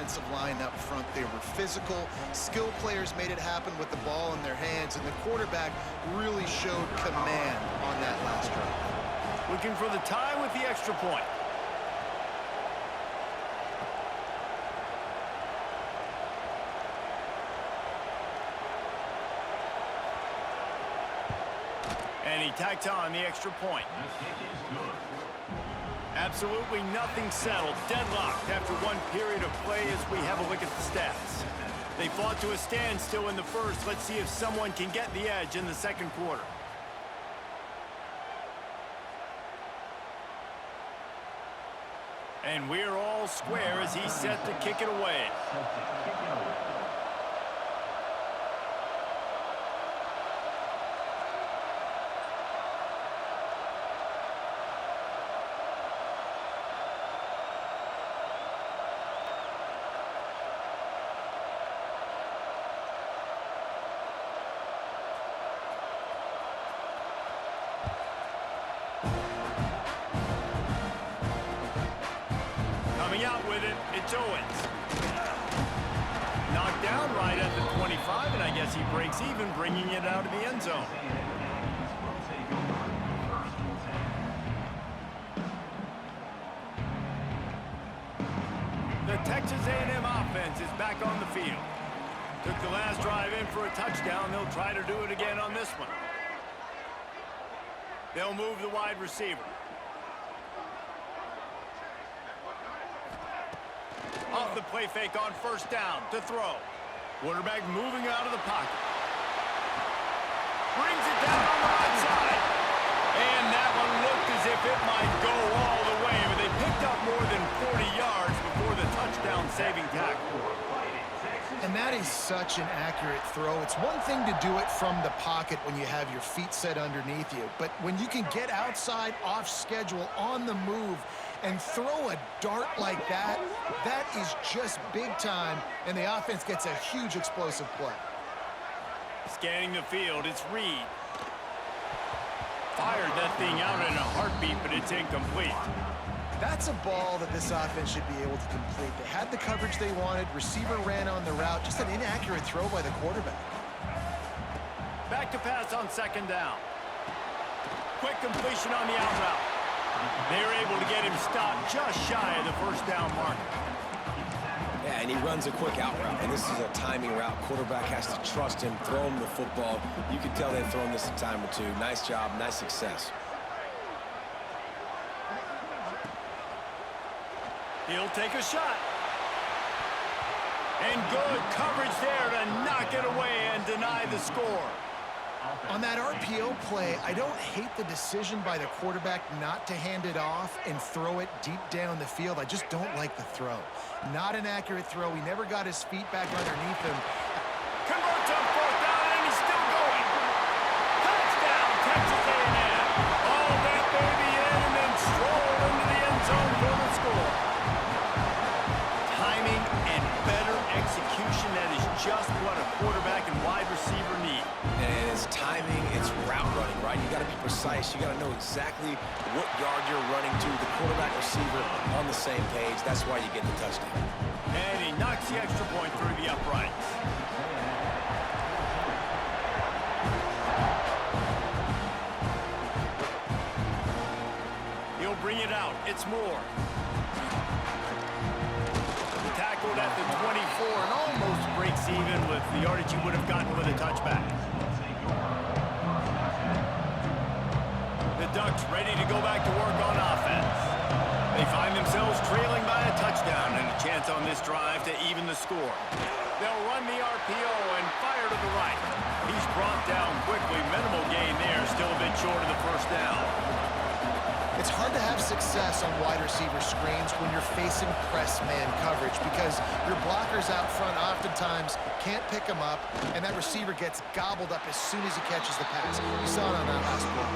offensive line up front. They were physical. Skilled players made it happen with the ball in their hands, and the quarterback really showed command on that last drive. Looking for the tie with the extra point. And he tacks on the extra point. Absolutely nothing settled. Deadlocked after one period of play as we have a look at the stats. They fought to a standstill in the first. Let's see if someone can get the edge in the second quarter. And we're all square as he's set to kick it away. Coming out with it, it's Owens. Knocked down right at the 25, and I guess he breaks even, bringing it out of the end zone. The Texas A&M offense is back on the field. Took the last drive in for a touchdown. They'll try to do it again on this one. They'll move the wide receiver. Off the play fake on first down to throw. Quarterback moving out of the pocket. Brings it down on the right side. And that one looked as if it might go all the way, but they picked up more than 40 yards before the touchdown-saving tackle. And that is such an accurate throw. It's one thing to do it from the pocket when you have your feet set underneath you, but when you can get outside, off schedule, on the move, and throw a dart like that, that is just big time, and the offense gets a huge explosive play. Scanning the field, it's Reed. Fired that thing out in a heartbeat, but it's incomplete. That's a ball that this offense should be able to complete. They had the coverage they wanted, receiver ran on the route, just an inaccurate throw by the quarterback. Back to pass on second down. Quick completion on the out route. They were able to get him stopped just shy of the first down mark. Yeah, and he runs a quick out route, and this is a timing route. Quarterback has to trust him, throw him the football. You can tell they've thrown this a time or two. Nice job, nice success. He'll take a shot. And good coverage there to knock it away and deny the score. On that RPO play, I don't hate the decision by the quarterback not to hand it off and throw it deep down the field. I just don't like the throw. Not an accurate throw. He never got his feet back underneath him. Converts on fourth down, and he's still going. Touchdown, Texas A&M. All that baby in and then stroll into the end zone for the score. Timing and better execution, that is just what a quarterback and wide receiver need. And it's timing, it's route running, right? You got to be precise. You got to know exactly what yard you're running to. The quarterback, receiver on the same page. That's why you get the touchdown. And he knocks the extra point through the uprights. He'll bring it out. It's Moore. Tackled at the 24 and almost breaks even with the yardage he would have gotten with a touchback. The Ducks ready to go back to work on offense. They find themselves trailing by a touchdown and a chance on this drive to even the score. They'll run the RPO and fire to the right. He's brought down quickly. Minimal gain there, still a bit short of the first down. It's hard to have success on wide receiver screens when you're facing press man coverage because your blockers out front oftentimes can't pick them up, and that receiver gets gobbled up as soon as he catches the pass. You saw it on that last play.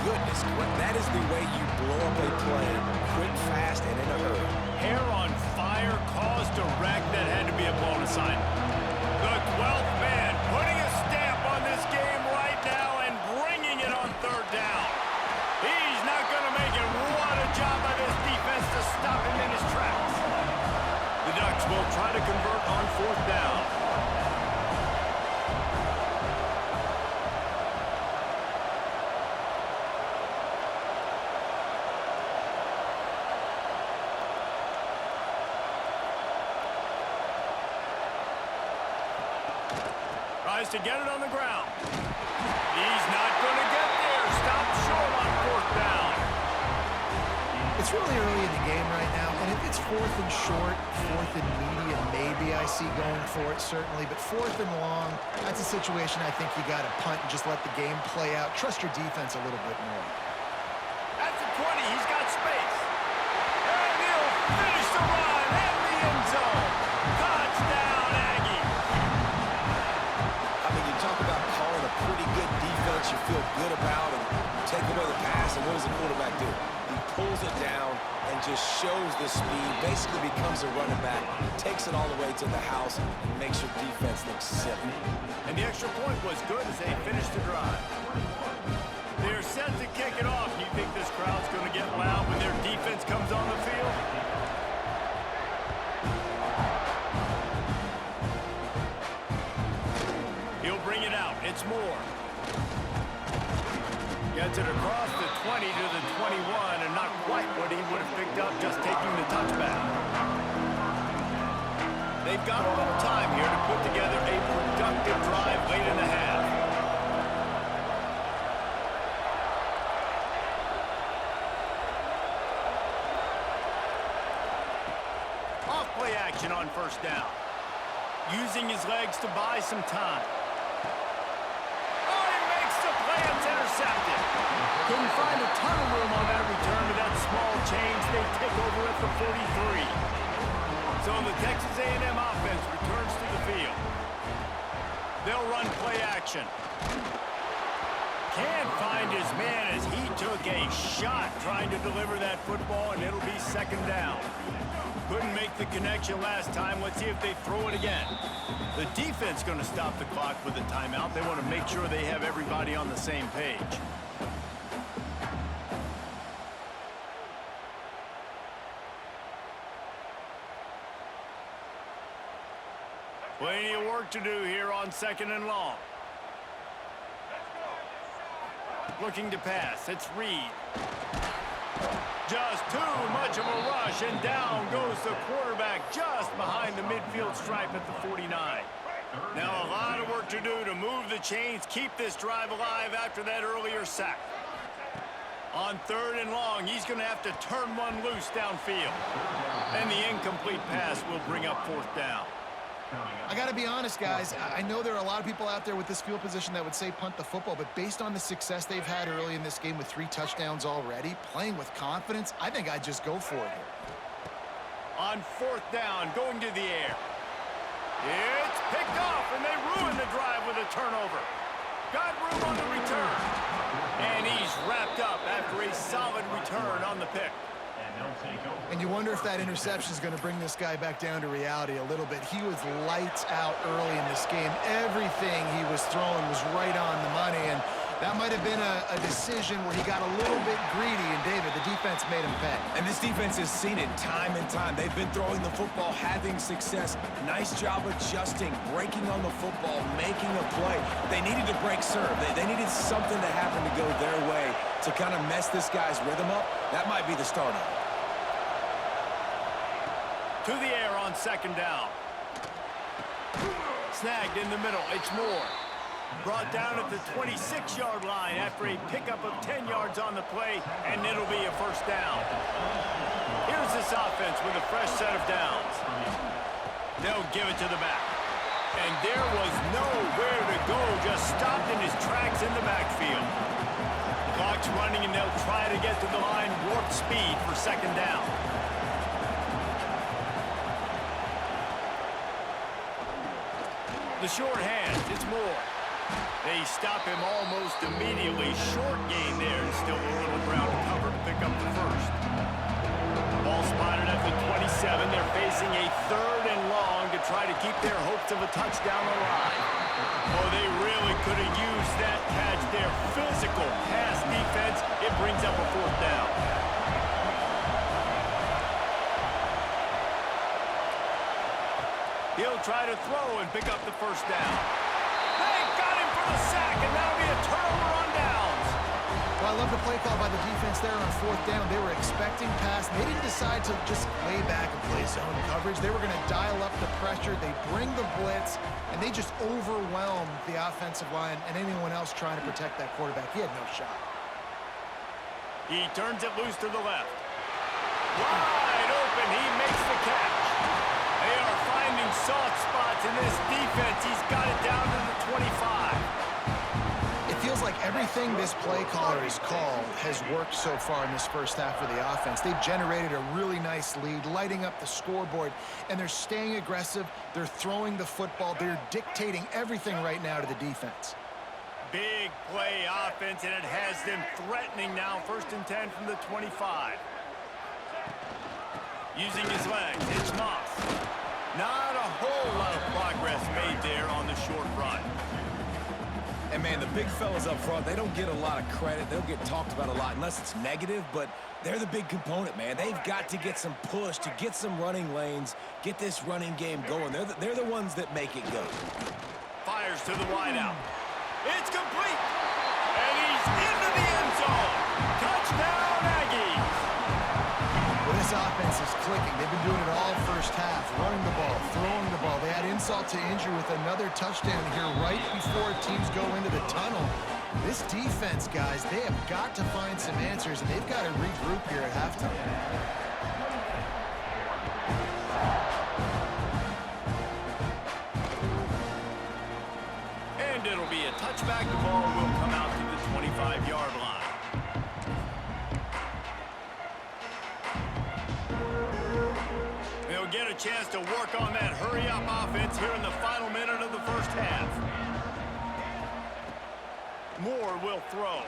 Goodness, that is the way you blow up a play quick, fast, and in a hurry. Hair on fire caused a wreck that had to be a blown aside. The 12th man putting a stamp on this game right now and bringing it on third down. He's not going to make it. What a job by this defense to stop him in his tracks. will try to convert on 4th down. Tries to get it on the ground. He's not going to get there. Stopped short on 4th down. It's really early in the game right now, and if it's 4th and short, 4th and medium, maybe I see going for it, certainly. But 4th and long, that's a situation I think you got to punt and just let the game play out. Trust your defense a little bit more. At the 20, he's got space. And he'll finish the run in the end zone. Touchdown, Aggie. I mean, you talk about calling a pretty good defense you feel good about and take away the pass, and what does the quarterback do? He pulls it down and just shows the speed, basically becomes a running back, takes it all the way to the house, and makes your defense look silly. And the extra point was good as they finished the drive. They're set to kick it off. Do you think this crowd's going to get loud when their defense comes on the field? He'll bring it out. It's Moore. Gets it across the 20 to the 21, and not quite what he would have picked up just taking the touchback. They've got a little time here to put together a productive drive late in the half. Off-play action on 1st down. Using his legs to buy some time. It's intercepted. Couldn't find a ton of room on that return to that small change. They take over at the 43. So the Texas A&M offense returns to the field. They'll run play action. Can't find his man as he took a shot trying to deliver that football, and it'll be 2nd down. Couldn't make the connection last time. Let's see if they throw it again. The defense going to stop the clock with a timeout. They want to make sure they have everybody on the same page. Plenty of work to do here on 2nd and long. Looking to pass. It's Reed. Just too much of a rush, and down goes the quarterback just behind the midfield stripe at the 49. Now a lot of work to do to move the chains, keep this drive alive after that earlier sack. On 3rd and long, he's going to have to turn one loose downfield. And the incomplete pass will bring up 4th down. I got to be honest, guys. I know there are a lot of people out there with this field position that would say punt the football, but based on the success they've had early in this game with 3 touchdowns already, playing with confidence, I think I'd just go for it here. On 4th down, going to the air. It's picked off, and they ruin the drive with a turnover. Got room on the return. And he's wrapped up after a solid return on the pick. And you wonder if that interception is going to bring this guy back down to reality a little bit. He was lights out early in this game. Everything he was throwing was right on the money, and that might have been a decision where he got a little bit greedy, and David, the defense made him pay. And this defense has seen it time and time. They've been throwing the football, having success. Nice job adjusting, breaking on the football, making a play. They needed to break serve. They needed something to happen to go their way to kind of mess this guy's rhythm up. That might be the start of it. To the air on 2nd down. Snagged in the middle. It's Moore. Brought down at the 26-yard line after a pickup of 10 yards on the play, and it'll be a 1st down. Here's this offense with a fresh set of downs. They'll give it to the back. And there was nowhere to go, just stopped in his tracks in the backfield. Clock's running, and they'll try to get to the line warp speed for 2nd down. The short hand, it's Moore. They stop him almost immediately. Short gain there, and still a little ground to cover to pick up the 1st. Ball spotted at the 27. They're facing a 3rd and long to try to keep their hopes of a touchdown alive. Oh, they really could have used that catch there. Physical pass defense. It brings up a 4th down. He'll try to throw and pick up the first down. They got him for the sack, and that'll be a turnover on downs. Well, I love the play call by the defense there on fourth down. They were expecting pass. They didn't decide to just lay back and play zone coverage. They were going to dial up the pressure. They bring the blitz, and they just overwhelmed the offensive line and anyone else trying to protect that quarterback. He had no shot. He turns it loose to the left. Wide open, he makes the catch. They are finding soft spots in this defense. He's got it down to the 25. It feels like everything this play caller has called has worked so far in this first half for the offense. They've generated a really nice lead, lighting up the scoreboard, and they're staying aggressive. They're throwing the football. They're dictating everything right now to the defense. Big play offense, and it has them threatening now. 1st and 10 from the 25. Using his legs, it's Moss. Not a whole lot of progress made there on the short run. And, man, the big fellas up front, they don't get a lot of credit. They'll get talked about a lot unless it's negative, but they're the big component, man. They've got to get some push, to get some running lanes, get this running game going. They're the ones that make it go. Fires to the wideout. It's complete. And he's into the end zone. Touchdown, Aggies. Well, this offense is clicking. They've been doing it all first half, running the ball, throwing the ball. They had insult to injury with another touchdown here right before teams go into the tunnel. This defense, guys, they have got to find some answers, and they've got to regroup here at halftime. And it'll be a touchback. The ball will come out to the 25-yard line. They'll get a chance to work on that hurry-up offense here in the final minute of the first half. Moore will throw.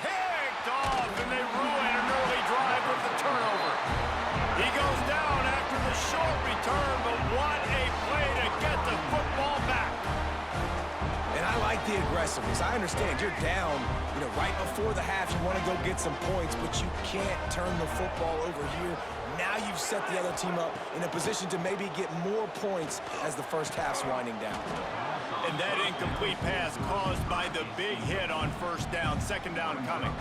Picked off, and they ruin an early drive with the turnover. He goes down after the short return, but what a play to get the football back. And I like the aggressiveness. I understand you're down, right before the half. You want to go get some points, but you can't turn the football over here. Now you've set the other team up in a position to maybe get more points as the first half's winding down. And that incomplete pass caused by the big hit on first down. 2nd down coming.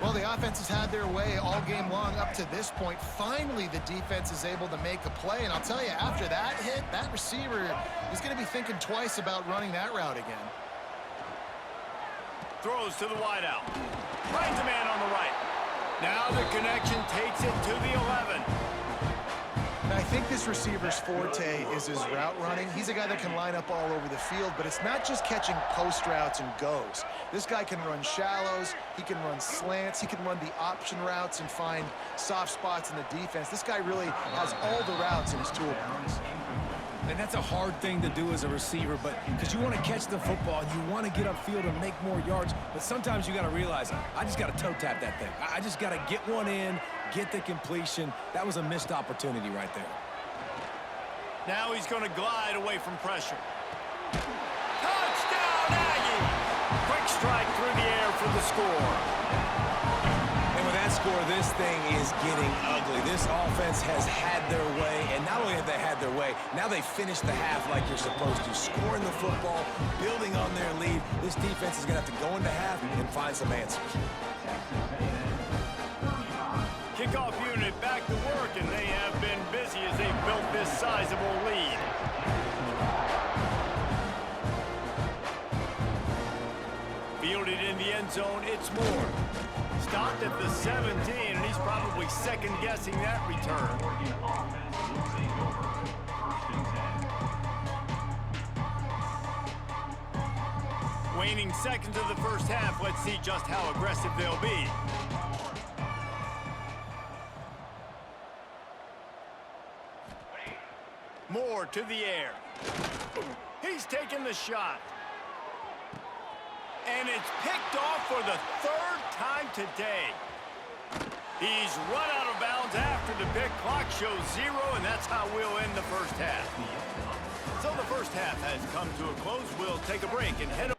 Well, the offense has had their way all game long up to this point. Finally, the defense is able to make a play. And I'll tell you, after that hit, that receiver is going to be thinking twice about running that route again. Throws to the wideout. Finds a man on the right. Now the connection takes it to the 11. Now, I think this receiver's forte is his route running. He's a guy that can line up all over the field, but it's not just catching post routes and goes. This guy can run shallows, he can run slants, he can run the option routes and find soft spots in the defense. This guy really has all the routes in his toolbox. And that's a hard thing to do as a receiver, but because you want to catch the football and you want to get upfield and make more yards, but sometimes you got to realize, I just got to toe tap that thing. I just got to get one in, get the completion. That was a missed opportunity right there. Now he's going to glide away from pressure. Touchdown, Aggies! Quick strike through the air for the score. And with that score, this thing is getting ugly. This offense has had their way, and not only have they had their way, now they finish the half like you're supposed to, scoring the football, building on their lead. This defense is going to have to go into half and find some answers. Kickoff unit back to work, and they have been busy as they've built this sizable lead. Fielded in the end zone, it's Moore. Stopped at the 17, and he's probably second-guessing that return. Waning seconds of the first half. Let's see just how aggressive they'll be. Moore to the air. He's taking the shot. And it's picked off for the 3rd time today. He's run out of bounds after the pick. Clock shows 0, and that's how we'll end the first half. So the first half has come to a close. We'll take a break and head over.